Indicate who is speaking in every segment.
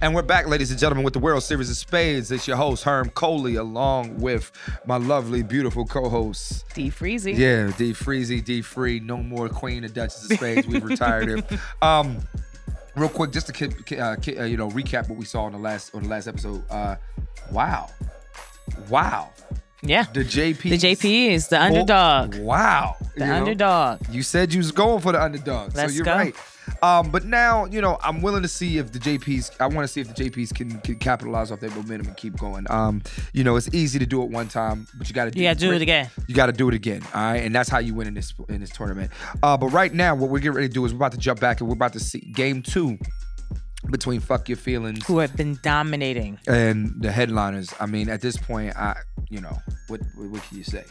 Speaker 1: And we're back, ladies and gentlemen, with the World Series of Spades. It's your host, Herm Coley, along with my lovely, beautiful co-host,
Speaker 2: D Freezy.
Speaker 1: Yeah, D Freezy, D Free. No more Queen and Duchess of Spades. We've retired him. Real quick, just to recap what we saw on the last episode. Wow.
Speaker 2: Yeah.
Speaker 1: The JP.
Speaker 2: The JP is the underdog.
Speaker 1: Wow.
Speaker 2: The underdog.
Speaker 1: You said you was going for the underdog,
Speaker 2: Let's
Speaker 1: so you're
Speaker 2: go.
Speaker 1: right. But now, I'm willing to see if the JPs. I want to see if the JPs can capitalize off their momentum and keep going. It's easy to do it one time, but you got to do it again. You got to do it again. All right, and that's how you win in this tournament. But right now, what we're getting ready to do is we're about to jump back and we're about to see game 2 between Fuck Your Feelings,
Speaker 2: who have been dominating,
Speaker 1: and the headliners. I mean, at this point, what can you say?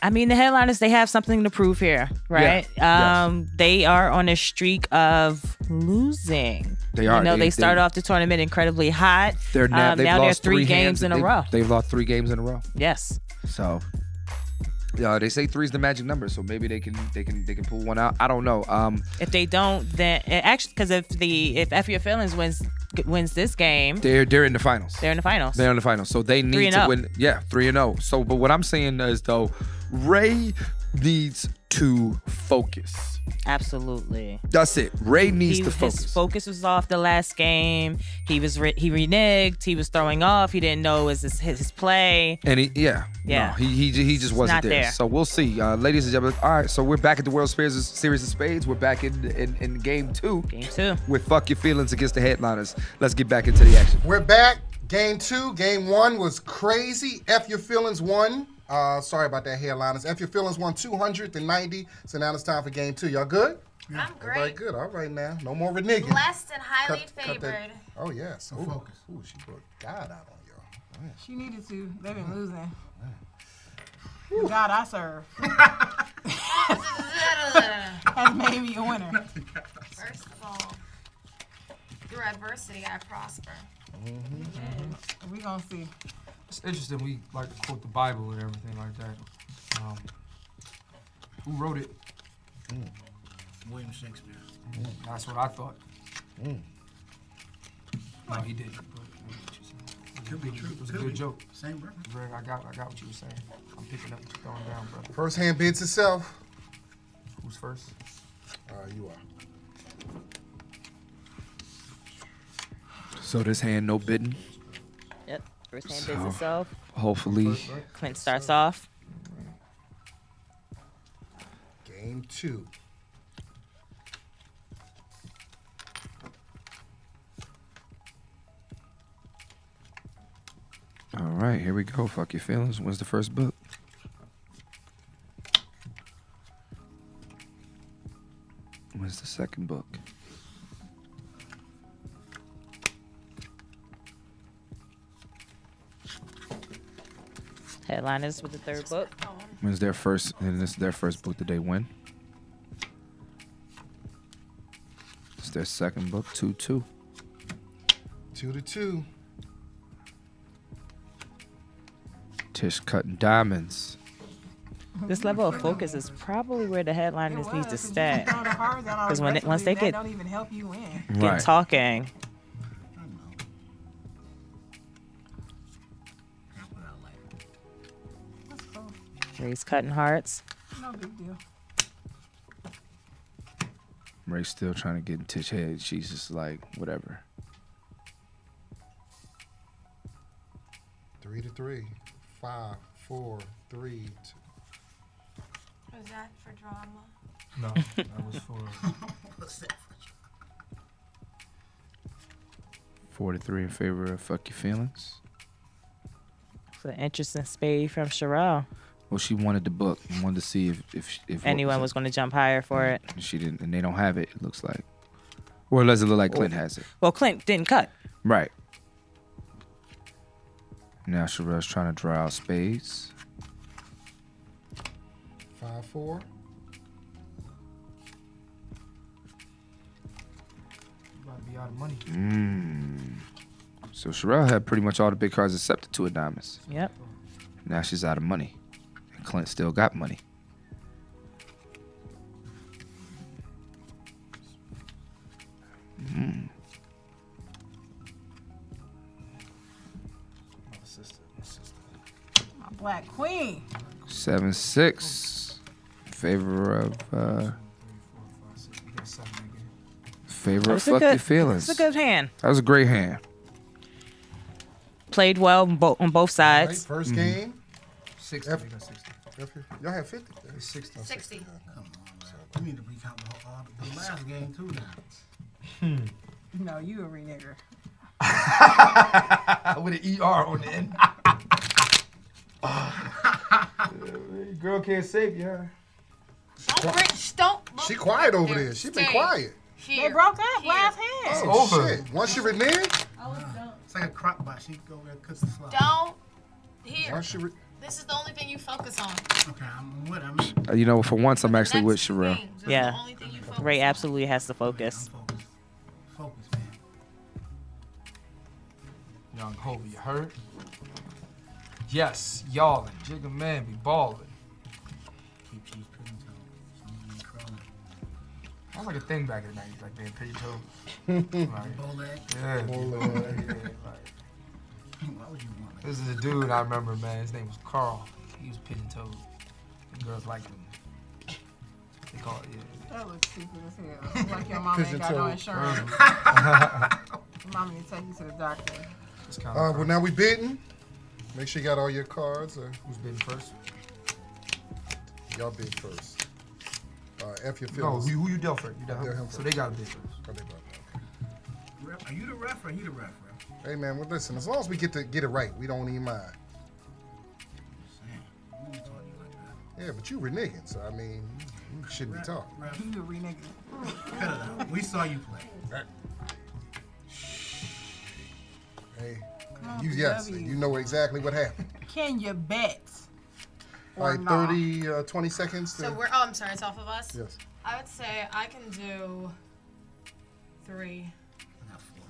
Speaker 2: I mean, the headliners, they have something to prove here, right?
Speaker 1: Yeah. Yes.
Speaker 2: They are on a streak of losing.
Speaker 1: They are.
Speaker 2: They started off the tournament incredibly hot.
Speaker 1: Now
Speaker 2: they're
Speaker 1: lost
Speaker 2: 3 games in a row.
Speaker 1: They've lost 3 games in a row.
Speaker 2: Yes.
Speaker 1: So, they say 3 is the magic number, so maybe they can pull one out. I don't know.
Speaker 2: If they don't, then actually, because if F Your Feelings wins this game,
Speaker 1: they're in the finals.
Speaker 2: They're in the finals.
Speaker 1: They're in the finals, so they need to win. Yeah, 3-0. So, but what I'm saying is though, Ray needs to focus.
Speaker 2: Absolutely.
Speaker 1: That's it. Ray needs to focus.
Speaker 2: His focus was off the last game. He reneged. He was throwing off. He didn't know it was his play.
Speaker 1: And he just wasn't there. So we'll see, ladies and gentlemen. All right, so we're back at the World Series of Spades. We're back in game 2.
Speaker 2: Game 2
Speaker 1: with Fuck Your Feelings against the headliners. Let's get back into the action.
Speaker 3: We're back. Game 2. Game 1 was crazy. F Your Feelings won. Sorry about that, headliners. F Your Feelings won 290. So now it's time for game 2. Y'all good?
Speaker 4: I'm great.
Speaker 3: Everybody good. All right now. No more reneging.
Speaker 4: Blessed and highly favored.
Speaker 3: Oh, yes.
Speaker 5: So focus.
Speaker 3: Ooh, she brought God out on y'all. Man.
Speaker 5: She needed to. They've been losing. The God I serve has made me a winner.
Speaker 4: First of all, through adversity, I prosper.
Speaker 5: We gonna see.
Speaker 6: It's interesting. We like to quote the Bible and everything like that. Who wrote it?
Speaker 5: William Shakespeare.
Speaker 6: That's what I thought. No, he didn't. But
Speaker 5: Could be true.
Speaker 6: It was a good joke.
Speaker 5: Same brother.
Speaker 6: Greg, I got what you were saying. I'm picking up what you're throwing down, brother.
Speaker 3: First hand bids itself.
Speaker 6: Who's first?
Speaker 3: You are.
Speaker 1: So this hand, no bidding.
Speaker 2: Yep. First hand bids itself.
Speaker 1: Hopefully,
Speaker 2: Clint starts off.
Speaker 3: Game 2.
Speaker 1: All right, here we go. Fuck Your Feelings. What's the first book? What's the second book?
Speaker 2: Headliners with the third book.
Speaker 1: When's their first? And this is their first book that they win. It's their second book. 2-2.
Speaker 3: 2-2.
Speaker 1: Tish cutting diamonds.
Speaker 2: This level of focus is probably where the headliners need to stay.
Speaker 5: Because
Speaker 2: once they get
Speaker 5: don't even help you win.
Speaker 2: Get talking. Ray's cutting hearts.
Speaker 5: No big deal.
Speaker 1: Ray's still trying to get in Tish's head. She's just like, whatever.
Speaker 3: 3-3. 5, 4, 3, 2.
Speaker 4: Was that for drama?
Speaker 6: No, that was for.
Speaker 5: What's that?
Speaker 1: 4-3 in favor of Fuck Your Feelings.
Speaker 2: It's an interesting spade from Sherelle.
Speaker 1: Well, she wanted the book and wanted to see if
Speaker 2: anyone was going to jump higher for it.
Speaker 1: She didn't, and they don't have it. It looks like, or does it look like Clint has it?
Speaker 2: Well, Clint didn't cut.
Speaker 1: Right. Now Sherelle's trying to draw out spades.
Speaker 3: 5-4.
Speaker 6: About to be out of money.
Speaker 1: So Sherelle had pretty much all the big cards except the 2 of diamonds.
Speaker 2: Yep.
Speaker 1: Now she's out of money. And Clint still got money.
Speaker 5: Black Queen.
Speaker 1: 7-6. Favor of Fuck Your Feelings.
Speaker 2: It's a good hand.
Speaker 1: That was a great hand.
Speaker 2: Played well on both sides.
Speaker 3: Right, first game.
Speaker 6: 60.
Speaker 3: F-
Speaker 6: They got 60.
Speaker 3: Y'all have 50.
Speaker 6: It's 60.
Speaker 4: 60.
Speaker 7: Come on, man. We need to recount the last game too now.
Speaker 5: No, you a renegger.
Speaker 6: With an ER on the end. Girl can't save you, huh?
Speaker 4: Don't.
Speaker 3: She quiet over there. She been quiet.
Speaker 5: They broke up last hand.
Speaker 3: Oh,
Speaker 6: over.
Speaker 3: shit. Once you renege,
Speaker 7: It's like a crock pot. She go over there and cooks the slop.
Speaker 4: Don't. Here.
Speaker 3: once you
Speaker 4: This is the only thing you focus on.
Speaker 7: Okay, I'm with. I'm
Speaker 1: You know, for once, I'm
Speaker 4: The
Speaker 1: actually with
Speaker 4: next
Speaker 1: Sherelle.
Speaker 4: games is
Speaker 2: Yeah.
Speaker 4: The only thing you focus
Speaker 2: Ray
Speaker 4: on.
Speaker 2: absolutely has to focus.
Speaker 7: focused. Focus, man.
Speaker 6: Young Hobie, you heard? Yes, y'all and Jigga Man be ballin'.
Speaker 7: Keep cheese pudding toe. Something crawling.
Speaker 6: That was like a thing back in the 90s, like being pigeon toed. Like,
Speaker 7: Bow leg.
Speaker 6: yeah. Like,
Speaker 7: Why would you want that?
Speaker 6: this is a dude I remember, man. His name was Carl. He was pigeon toed. The girls liked him. They call it, yeah.
Speaker 5: That looks stupid as hell. It's like your mama ain't got no
Speaker 3: Pigeon-toed.
Speaker 5: insurance. Your mama need to take you to the doctor.
Speaker 6: It's kind
Speaker 3: well, now we bidding. Make sure you got all your cards.
Speaker 6: Who's bidding first?
Speaker 3: Y'all bid first. F your
Speaker 6: No,
Speaker 3: feelings.
Speaker 6: who you dealt first? You dealt
Speaker 3: Dealt him
Speaker 6: him. So
Speaker 3: first.
Speaker 6: they got to bid first.
Speaker 3: Oh, they brought that.
Speaker 7: Are you the ref or he the ref, bro?
Speaker 3: Hey man, well listen. As long as we get it right, we don't even mind.
Speaker 7: I wouldn't talk to you like that.
Speaker 3: Yeah, but you reneging, so I mean, you shouldn't be talking.
Speaker 7: Ref,
Speaker 5: You a renegger.
Speaker 7: cut it out. We saw you play.
Speaker 3: Hey,
Speaker 5: on,
Speaker 3: yes,
Speaker 5: W.
Speaker 3: you know exactly what happened.
Speaker 5: Can you bet?
Speaker 3: All right,
Speaker 5: nah?
Speaker 3: 20 seconds.
Speaker 4: So we're. Oh, I'm sorry. It's off of us.
Speaker 3: Yes.
Speaker 4: I would say I can do 3,
Speaker 7: I got 4.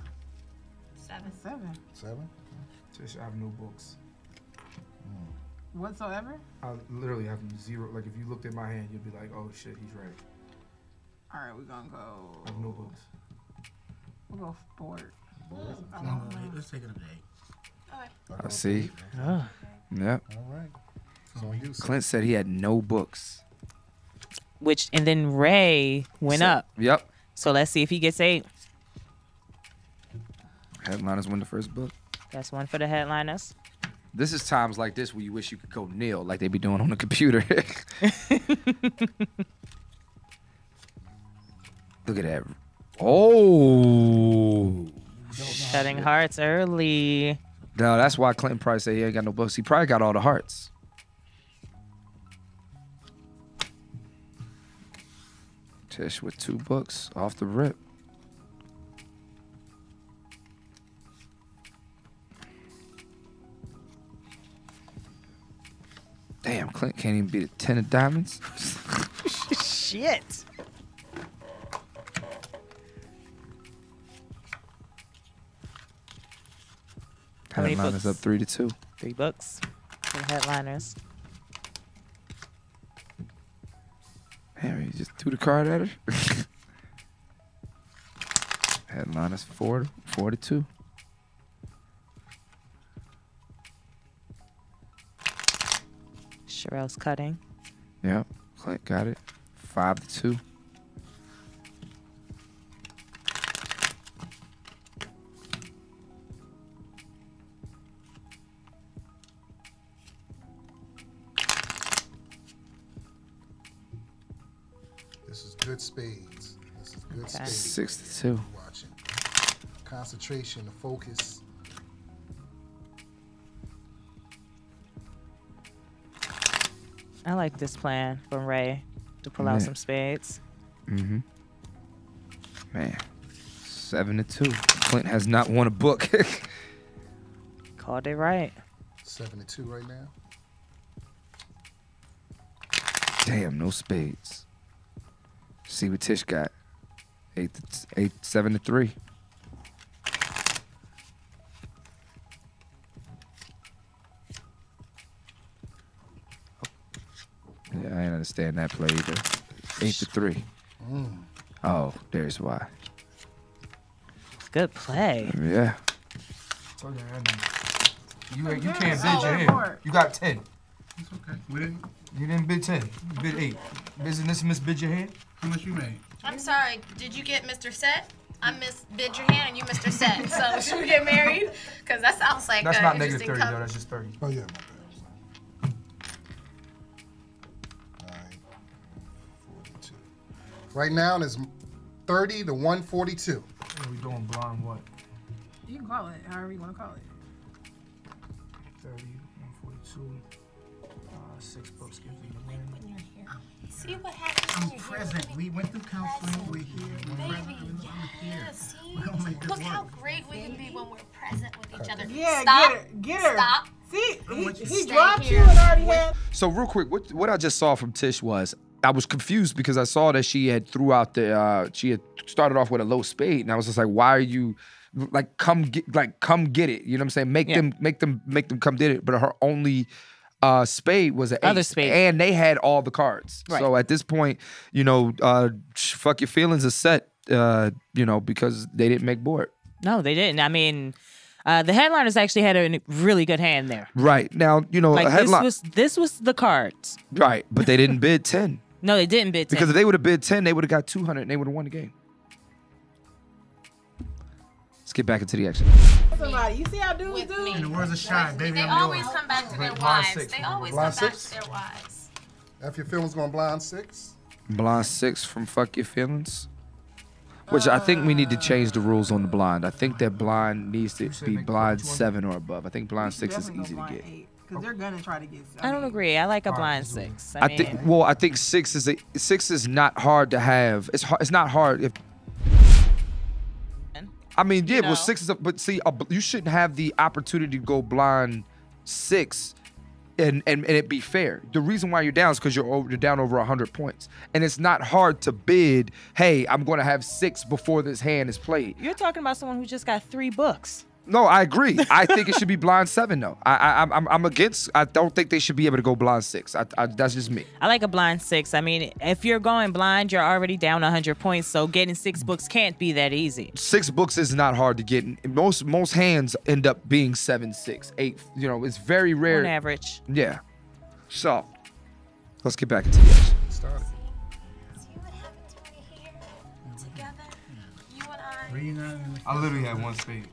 Speaker 4: 7.
Speaker 3: 7.
Speaker 6: Just I have no books.
Speaker 5: Whatsoever?
Speaker 6: I literally have zero. Like if you looked at my hand, you'd be like, "Oh shit, he's right."
Speaker 5: All right, we're gonna go.
Speaker 6: I have no books.
Speaker 5: We'll go forward.
Speaker 7: No, let's take it up to 8.
Speaker 4: Okay.
Speaker 1: I see. Yep.
Speaker 3: All right. So you.
Speaker 1: Clint said he had no books.
Speaker 2: And then Ray went up.
Speaker 1: Yep.
Speaker 2: So let's see if he gets 8.
Speaker 1: Headliners win the first book.
Speaker 2: That's one for the headliners.
Speaker 1: This is times like this where you wish you could go nil, like they be doing on the computer. Look at that. Oh.
Speaker 2: Shutting hearts early.
Speaker 1: No, that's why Clinton probably said he ain't got no books. He probably got all the hearts. Tish with 2 books off the rip. Damn, Clint can't even beat a 10 of diamonds.
Speaker 2: Shit. How many
Speaker 1: Headliners
Speaker 2: books?
Speaker 1: up 3-2.
Speaker 2: 3 books for the headliners.
Speaker 1: Damn, he just threw the card at her. Headliners 4-2.
Speaker 2: Sherelle's cutting.
Speaker 1: Yep, Clint got it. 5-2.
Speaker 3: This is good spades. This is good
Speaker 2: Okay.
Speaker 3: spades.
Speaker 1: 6-2.
Speaker 3: Watching. Concentration, the focus.
Speaker 2: I like this plan from Ray to pull out
Speaker 1: Yeah.
Speaker 2: some spades.
Speaker 1: Mm-hmm. Man, 7-2. Clint has not won a book.
Speaker 2: Called it right.
Speaker 3: 7-2 right now.
Speaker 1: Damn, no spades. See what Tish got. 7-3. Yeah, I didn't understand that play either. 8-3. Oh, there's why.
Speaker 2: Good play.
Speaker 1: Yeah.
Speaker 6: Told you, you can't bid
Speaker 5: Oh,
Speaker 6: your
Speaker 5: report.
Speaker 6: hand. You got 10.
Speaker 7: It's okay. We didn't.
Speaker 6: You didn't bid 10. You bid 8. Isn't this Miss Bid Your Hand?
Speaker 7: How much you made?
Speaker 4: I'm sorry. Did you get Mr. Set? I'm Miss Bid Your Hand and you Mr. Set. So should we get married? Because that sounds like
Speaker 6: That's not negative
Speaker 4: interesting
Speaker 6: 30 though. That's just 30.
Speaker 3: Oh yeah, my bad. 942. Right now it's 30 to 142.
Speaker 6: What are we doing? Blind what?
Speaker 5: You can call it however you want to call it.
Speaker 6: 30, 142. 6 books gives you the win.
Speaker 4: See what happens
Speaker 7: I'm
Speaker 4: when you're
Speaker 7: present.
Speaker 4: here.
Speaker 7: We went through counseling. We're here. We're present.
Speaker 4: Baby,
Speaker 7: I'm
Speaker 4: yeah,
Speaker 7: here.
Speaker 4: see?
Speaker 7: We're gonna make this
Speaker 4: Look how
Speaker 7: work.
Speaker 4: great we can be when we're present with each other.
Speaker 5: Yeah,
Speaker 4: Stop.
Speaker 5: get her.
Speaker 4: Stop.
Speaker 5: See, he
Speaker 4: Stay
Speaker 5: dropped
Speaker 4: here.
Speaker 5: you and already had.
Speaker 1: So real quick, what I just saw from Tish was I was confused because I saw that she had threw out the she had started off with a low spade, and I was just like, why are you like come get it? You know what I'm saying? Make them come get it. But her only spade was an 8.
Speaker 2: Other spade.
Speaker 1: And they had all the cards.
Speaker 2: Right.
Speaker 1: So at this point, you know, fuck your feelings is set. You know, because they didn't make board.
Speaker 2: No, they didn't. I mean, the headliners actually had a really good hand there.
Speaker 1: Right now, you know,
Speaker 2: Like
Speaker 1: a headline.
Speaker 2: this was the cards.
Speaker 1: Right, but they didn't bid 10
Speaker 2: No, they didn't bid 10.
Speaker 1: because if they would have bid 10, they would have got 200 and they would have won the game. Let's get back into the action.
Speaker 5: Somebody, you see how dudes
Speaker 4: With
Speaker 5: do?
Speaker 4: me.
Speaker 7: And the words are shy, baby.
Speaker 4: They
Speaker 7: I'm
Speaker 4: always
Speaker 7: yours.
Speaker 4: come back to their
Speaker 6: Blind
Speaker 4: wives.
Speaker 6: 6.
Speaker 4: They always come
Speaker 3: Blind
Speaker 4: back
Speaker 3: 6?
Speaker 4: to their wives.
Speaker 3: F your feelings going blind 6.
Speaker 1: Blind 6 from Fuck Your Feelings. Which I think we need to change the rules on the blind. I think that blind needs to
Speaker 6: said
Speaker 1: be
Speaker 6: make
Speaker 1: blind
Speaker 6: 200?
Speaker 1: 7 or above. I think blind 6 is
Speaker 5: Definitely
Speaker 1: easy to
Speaker 5: go
Speaker 1: get.
Speaker 5: blind 8, because they're gonna try to get.
Speaker 2: I don't
Speaker 5: mean,
Speaker 2: agree. I like a
Speaker 6: All right,
Speaker 2: blind
Speaker 6: let's do it.
Speaker 2: 6.
Speaker 1: I think 6 is not hard to have. It's not hard if I mean, yeah,
Speaker 2: You
Speaker 1: well,
Speaker 2: know.
Speaker 1: 6 is up, but see, you shouldn't have the opportunity to go blind 6 and it be fair. The reason why you're down is because you're down over 100 points. And it's not hard to bid, hey, I'm going to have 6 before this hand is played.
Speaker 2: You're talking about someone who just got 3 books.
Speaker 1: No, I agree. I think it should be blind 7, though. I'm against, I don't think they should be able to go blind 6. That's just me.
Speaker 2: I like a blind 6. I mean, if you're going blind, you're already down 100 points, so getting 6 books can't be that easy.
Speaker 1: 6 books is not hard to get. Most hands end up being 7, 6, 8. You know, it's very rare.
Speaker 2: On average.
Speaker 1: Yeah. So, let's get back into the action.
Speaker 3: Started.
Speaker 4: See what happens when we're here together? You and I.
Speaker 7: Reunited.
Speaker 6: I literally had 1 spade.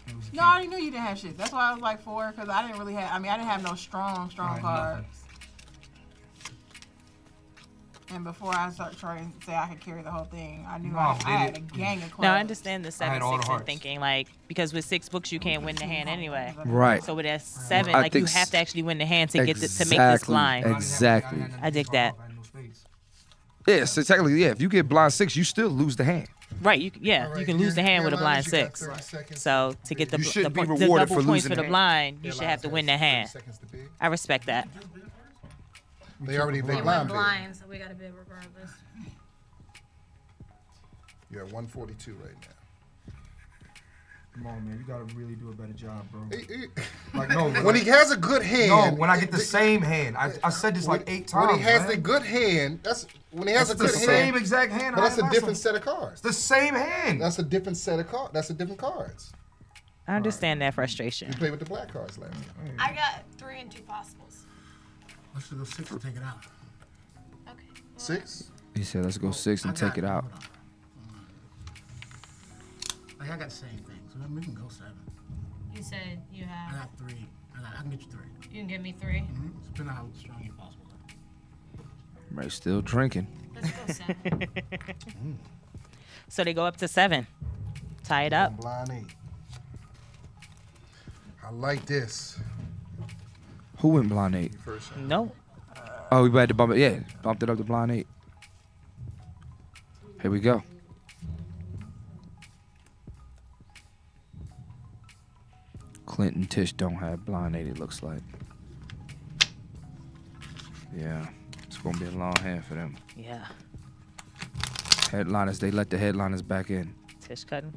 Speaker 6: It was a
Speaker 5: No, I already knew you didn't have shit. That's why I was like 4, because I didn't really have. I mean, I didn't have no strong
Speaker 6: Alright,
Speaker 5: cards. And before I start trying to say I could carry the whole thing, I knew
Speaker 6: No,
Speaker 5: I
Speaker 6: did
Speaker 5: had
Speaker 6: it?
Speaker 5: a gang of clubs.
Speaker 2: Now, I understand the 7,
Speaker 6: all the
Speaker 2: 6, and
Speaker 6: hearts.
Speaker 2: thinking, like, because with 6 books, you can't win the hand anyway.
Speaker 1: Right.
Speaker 2: So with that 7,
Speaker 1: I
Speaker 2: like, you
Speaker 1: think
Speaker 2: have to actually win the hand to get to make this
Speaker 1: Exactly.
Speaker 2: blind.
Speaker 1: Exactly.
Speaker 2: I dig that.
Speaker 6: I had no spades.
Speaker 1: Yes, exactly. Yeah, if you get blind 6, you still lose the hand.
Speaker 2: Right, you
Speaker 3: All right,
Speaker 2: you can lose the hand with a blind
Speaker 3: Carolinas, you got
Speaker 2: 6.
Speaker 3: 30 seconds.
Speaker 2: So to get the,
Speaker 1: You should
Speaker 2: the,
Speaker 1: be
Speaker 2: the
Speaker 1: rewarded
Speaker 2: double
Speaker 1: for
Speaker 2: points
Speaker 1: losing
Speaker 2: for the
Speaker 1: the hand.
Speaker 2: blind, you should
Speaker 3: Carolinas
Speaker 2: have to
Speaker 3: has
Speaker 2: win the
Speaker 3: 30
Speaker 2: hand.
Speaker 3: seconds to bid.
Speaker 2: I respect that.
Speaker 3: They already
Speaker 4: They
Speaker 3: bid
Speaker 4: went
Speaker 3: blind bid.
Speaker 4: blind, so we got to bid regardless.
Speaker 3: You're at 142 right now.
Speaker 6: Come on, man. You gotta really do a better job, bro.
Speaker 3: He-
Speaker 6: Like, no.
Speaker 3: when he has a good hand.
Speaker 6: No, when I get the same hand. I said this like 8 times.
Speaker 3: When he has
Speaker 6: man.
Speaker 3: the good hand, that's when he has
Speaker 6: It's
Speaker 3: a
Speaker 6: the
Speaker 3: good
Speaker 6: same
Speaker 3: hand.
Speaker 6: exact hand.
Speaker 3: But that's
Speaker 6: I
Speaker 3: a
Speaker 6: had
Speaker 3: different
Speaker 6: last
Speaker 3: set of cards.
Speaker 6: one. The same hand.
Speaker 3: That's a different set of cards. That's a different cards.
Speaker 2: I understand that frustration.
Speaker 3: You played with the black cards last time.
Speaker 4: I got 3 and 2 possibles.
Speaker 7: Let's do 6 and take it out.
Speaker 4: Okay.
Speaker 3: 6.
Speaker 1: He said, let's go 6 and
Speaker 7: I
Speaker 1: take
Speaker 7: got-
Speaker 1: it out.
Speaker 7: hold on. Like, I got the same thing, so then we can go 7.
Speaker 4: You said you
Speaker 7: I
Speaker 4: have.
Speaker 7: got 3. I can get you 3.
Speaker 4: You can give me 3.
Speaker 7: Depending on how strong you're possible.
Speaker 1: Right, still drinking.
Speaker 4: Let's go 7.
Speaker 2: So they go up to 7. Tie it up.
Speaker 3: Blind 8. I like this.
Speaker 1: Who went blind 8?
Speaker 3: First shot.
Speaker 2: No.
Speaker 1: Oh, we had to bump it. Yeah, bumped it up to blind 8. Here we go. Clinton Tish don't have blind 8, it looks like. Yeah, it's going to be a long hand for them.
Speaker 2: Yeah.
Speaker 1: Headliners, they let the headliners back in.
Speaker 2: Tish cutting.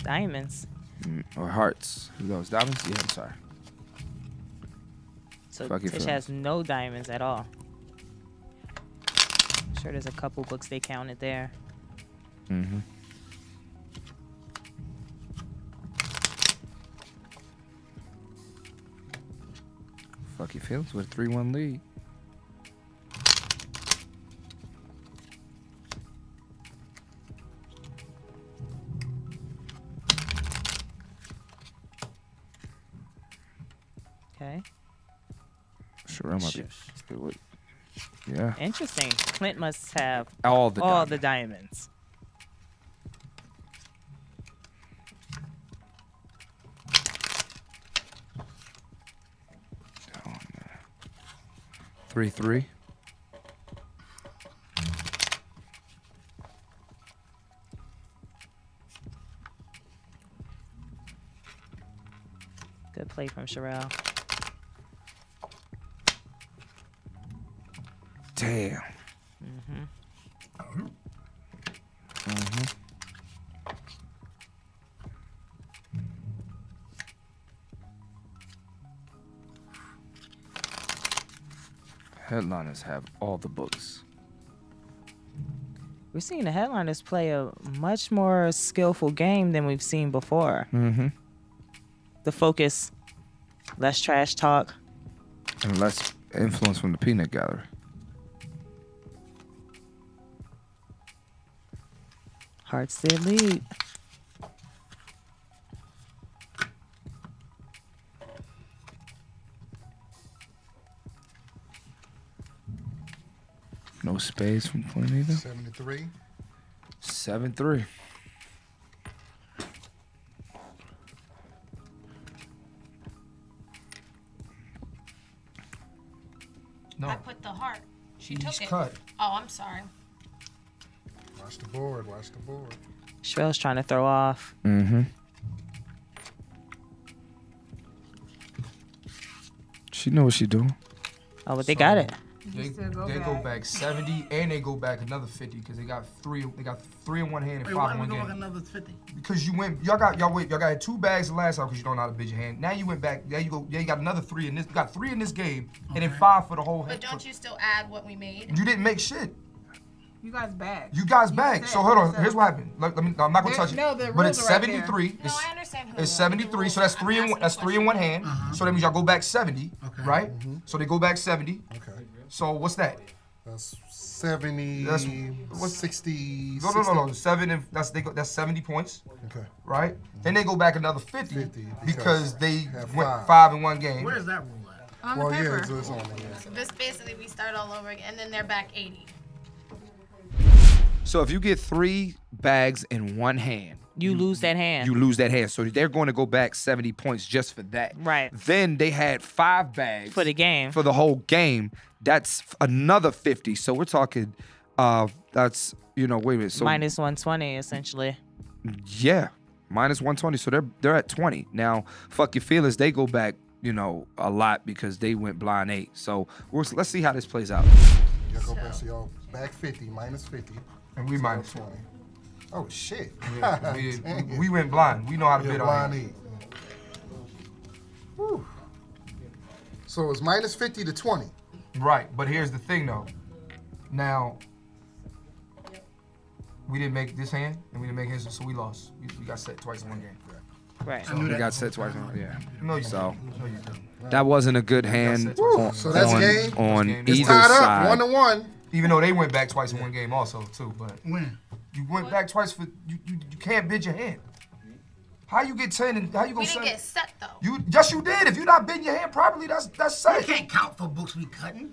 Speaker 2: Diamonds.
Speaker 1: Or hearts. Who goes? Diamonds? Yeah, I'm sorry.
Speaker 2: So
Speaker 1: Fuck your
Speaker 2: Tish
Speaker 1: feelings.
Speaker 2: has no diamonds at all. I'm sure there's a couple books they counted there.
Speaker 1: Mm-hmm. Fuck your feelings with a 3-1 lead.
Speaker 2: Okay.
Speaker 1: Sure, might be. Yeah.
Speaker 2: Interesting. Clint must have
Speaker 1: all the
Speaker 2: diamonds.
Speaker 1: Oh, 3-3.
Speaker 2: Good play from Sherelle.
Speaker 1: Damn. Headliners have all the books.
Speaker 2: We're seeing the Headliners play a much more skillful game than we've seen before. The focus, less trash talk.
Speaker 1: And less influence from the peanut gallery.
Speaker 2: Hearts did lead.
Speaker 1: No spades from point either.
Speaker 3: 73.
Speaker 1: 7-3.
Speaker 6: No.
Speaker 4: I put the heart. She took it.
Speaker 6: Cut.
Speaker 4: Oh, I'm sorry.
Speaker 3: Watch the board. Watch the board.
Speaker 2: Sherelle's trying to throw off.
Speaker 1: She know what she doing.
Speaker 2: Oh, but they got it.
Speaker 6: They go back 70 and they go back another 50 because they got three in one hand and 5 in one game.
Speaker 7: Another 50?
Speaker 6: Because y'all got 2 bags the last time because you don't know how to bid your hand. Now you went back. There you go. Yeah, you got another 3 in this. You got 3 in this game and then 5 for the whole hand.
Speaker 4: But don't you still add what we made?
Speaker 6: You didn't make shit.
Speaker 5: You guys bagged.
Speaker 6: You guys bagged. So hold on. Here's what happened. I'm not gonna touch it.
Speaker 5: No, the
Speaker 6: but it's
Speaker 5: rules are right
Speaker 6: 73.
Speaker 4: No, I understand who.
Speaker 6: It's 73. So that's 3 in one. That's 3 in one hand. So that means y'all go back 70, right? So they go back 70.
Speaker 3: Okay.
Speaker 6: So what's that?
Speaker 3: That's 70.
Speaker 6: That's
Speaker 3: 60.
Speaker 6: No. 7 that's 70 points.
Speaker 3: Okay.
Speaker 6: Right? Then they go back another 50 because they went
Speaker 3: 5.
Speaker 6: 5 in one game.
Speaker 7: Where's that rule at?
Speaker 5: On
Speaker 3: Well,
Speaker 5: the paper.
Speaker 3: yeah, it's on there.
Speaker 4: So this basically we start all over again, and then they're back 80.
Speaker 1: So if you get 3 bags in one hand,
Speaker 2: You lose that hand.
Speaker 1: you lose that hand. So they're going to go back 70 points just for that.
Speaker 2: Right.
Speaker 1: Then they had 5 bags
Speaker 2: For the game.
Speaker 1: For the whole game. That's another 50. So we're talking. That's wait a minute. So
Speaker 2: minus 120 essentially.
Speaker 1: yeah, minus 120. So they're at 20 now. Fuck your feelings. They go back a lot because they went blind 8. So let's see how this plays out.
Speaker 3: Y'all go back. So y'all back 50 minus 50.
Speaker 6: And we
Speaker 3: So
Speaker 6: minus
Speaker 3: 20. Oh shit.
Speaker 6: Yeah, we went blind. We know how to
Speaker 3: Yeah,
Speaker 6: bid on
Speaker 3: blind
Speaker 6: it.
Speaker 3: 8. Whew. So it's minus 50 to 20.
Speaker 6: Right, but here's the thing though. Now, we didn't make this hand, and we didn't make his, so we lost. We got set twice in one game.
Speaker 2: Right.
Speaker 1: We got set twice. Yeah.
Speaker 6: No, you
Speaker 1: So
Speaker 6: didn't. No, you didn't.
Speaker 1: that wasn't a good hand on,
Speaker 3: So that's game.
Speaker 1: on
Speaker 6: It's
Speaker 1: either
Speaker 3: It's tied
Speaker 1: side.
Speaker 3: up 1-1.
Speaker 6: Even though they went back twice in one game also too, but
Speaker 7: When?
Speaker 6: you went back twice for you can't bid your hand. How you get 10 and how you gonna
Speaker 4: We didn't
Speaker 6: say?
Speaker 4: get set though.
Speaker 6: Yes, you did. If you're not bidding your hand properly, that's
Speaker 7: You
Speaker 6: set.
Speaker 7: can't count for books we cutting.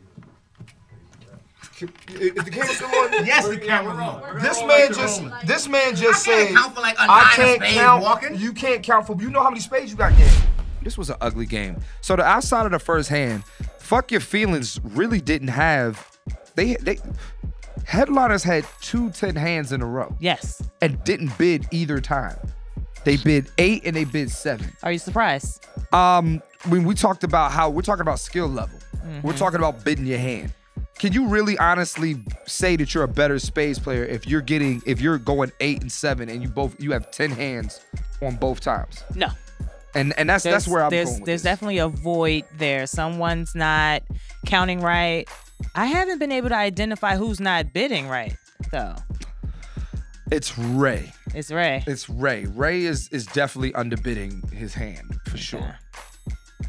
Speaker 6: If the camera's still on,
Speaker 7: Yes, the camera's on.
Speaker 6: this man just
Speaker 7: I can't
Speaker 6: said
Speaker 7: count for like a
Speaker 6: I
Speaker 7: nine of
Speaker 6: can't
Speaker 7: spades
Speaker 6: count.
Speaker 7: walking.
Speaker 6: You can't count for. You know how many spades you got game.
Speaker 1: This was an ugly game. So the outside of the first hand, fuck your feelings really didn't have. They Headliners had 2 10 hands in a row
Speaker 2: Yes.
Speaker 1: and didn't bid either time. They bid 8 and they bid 7.
Speaker 2: Are you surprised?
Speaker 1: When we talked about how we're talking about skill level, we're talking about bidding your hand. Can you really honestly say that you're a better spades player if you're going 8 and 7 and you have 10 hands on both times?
Speaker 2: No.
Speaker 1: And that's where I'm going with
Speaker 2: There's
Speaker 1: this.
Speaker 2: definitely a void there. Someone's not counting right. I haven't been able to identify who's not bidding right, though.
Speaker 1: It's Ray.
Speaker 2: It's Ray.
Speaker 1: It's Ray. Ray is definitely underbidding his hand for sure.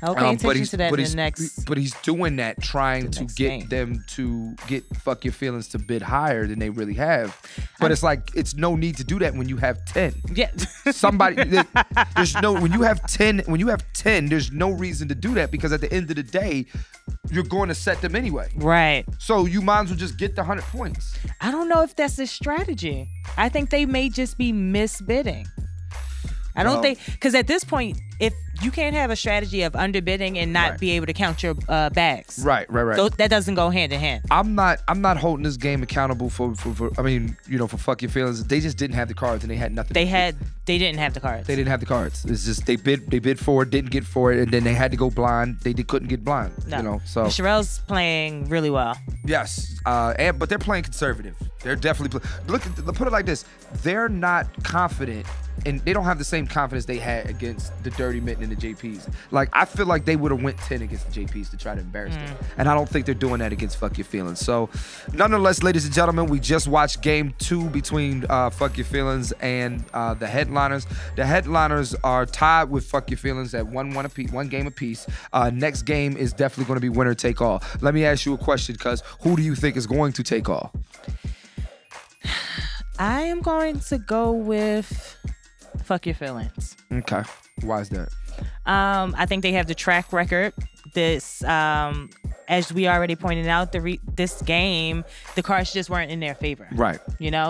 Speaker 2: I'll pay attention to that in the next.
Speaker 1: But he's doing that trying to get
Speaker 2: game.
Speaker 1: them to get Fuck Your Feelings to bid higher than they really have. But it's like, it's no need to do that when you have 10.
Speaker 2: Yeah.
Speaker 1: There's no, when you have 10, there's no reason to do that because at the end of the day, you're going to set them anyway.
Speaker 2: Right.
Speaker 1: So you might as well just get the 100 points.
Speaker 2: I don't know if that's a strategy. I think they may just be misbidding. I don't think, because at this point, if you can't have a strategy of underbidding and not be able to count your bags.
Speaker 1: Right.
Speaker 2: That doesn't go hand in hand.
Speaker 1: I'm not holding this game accountable for I mean, for Fuck Your Feelings. They just didn't have the cards and they had nothing.
Speaker 2: They didn't have the cards.
Speaker 1: They didn't have the cards. It's just they bid for it, didn't get for it, and then they had to go blind. They couldn't get blind.
Speaker 2: No.
Speaker 1: So
Speaker 2: and Sherelle's playing really well.
Speaker 1: Yes, but they're playing conservative. They're definitely put it like this. They're not confident, and they don't have the same confidence they had against the Dirty Mitten and the JPs. Like, I feel like they would have went 10 against the JPs to try to embarrass them. And I don't think they're doing that against Fuck Your Feelings. So, nonetheless, ladies and gentlemen, we just watched game 2 between Fuck Your Feelings and the Headliners. The Headliners are tied with Fuck Your Feelings at 1-1 one game apiece. Next game is definitely going to be winner take all. Let me ask you a question, cuz who do you think is going to take all?
Speaker 2: I am going to go with Fuck Your Feelings.
Speaker 1: Okay. Why is that?
Speaker 2: I think they have the track record. This, as we already pointed out, this game, the cards just weren't in their favor.
Speaker 1: Right.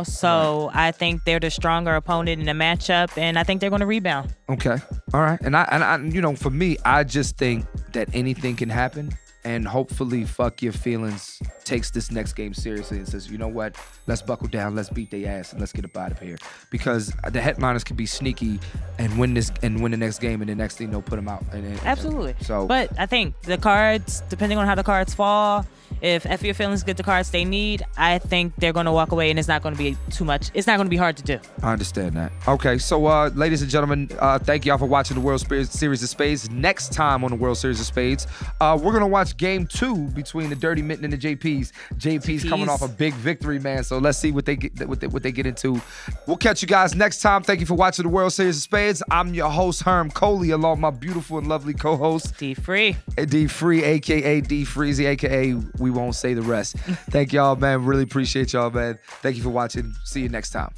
Speaker 2: So I think they're the stronger opponent in the matchup, and I think they're going to rebound.
Speaker 1: Okay. All right. And I for me, I just think that anything can happen. And hopefully Fuck Your Feelings takes this next game seriously and says, you know what, let's buckle down, let's beat their ass, and let's get up out of here. Because the Headliners can be sneaky and win the next game, and the next thing they'll put them out.
Speaker 2: Absolutely.
Speaker 1: So,
Speaker 2: but I think the cards, depending on how the cards fall, if F Your Feelings get the cards they need, I think they're going to walk away, and it's not going to be too much. It's not going to be hard to do.
Speaker 1: I understand that. Okay, so ladies and gentlemen, thank y'all for watching the World Series of Spades. Next time on the World Series of Spades, we're going to watch game 2 between the Dirty Mitten and the JPs. JP's coming off a big victory, man. So let's see what they get into. We'll catch you guys next time. Thank you for watching the World Series of Spades. I'm your host, Herm Coley, along with my beautiful and lovely co-host,
Speaker 2: D Free,
Speaker 1: aka D Freezy, aka we won't say the rest. Thank y'all, man. Really appreciate y'all, man. Thank you for watching. See you next time.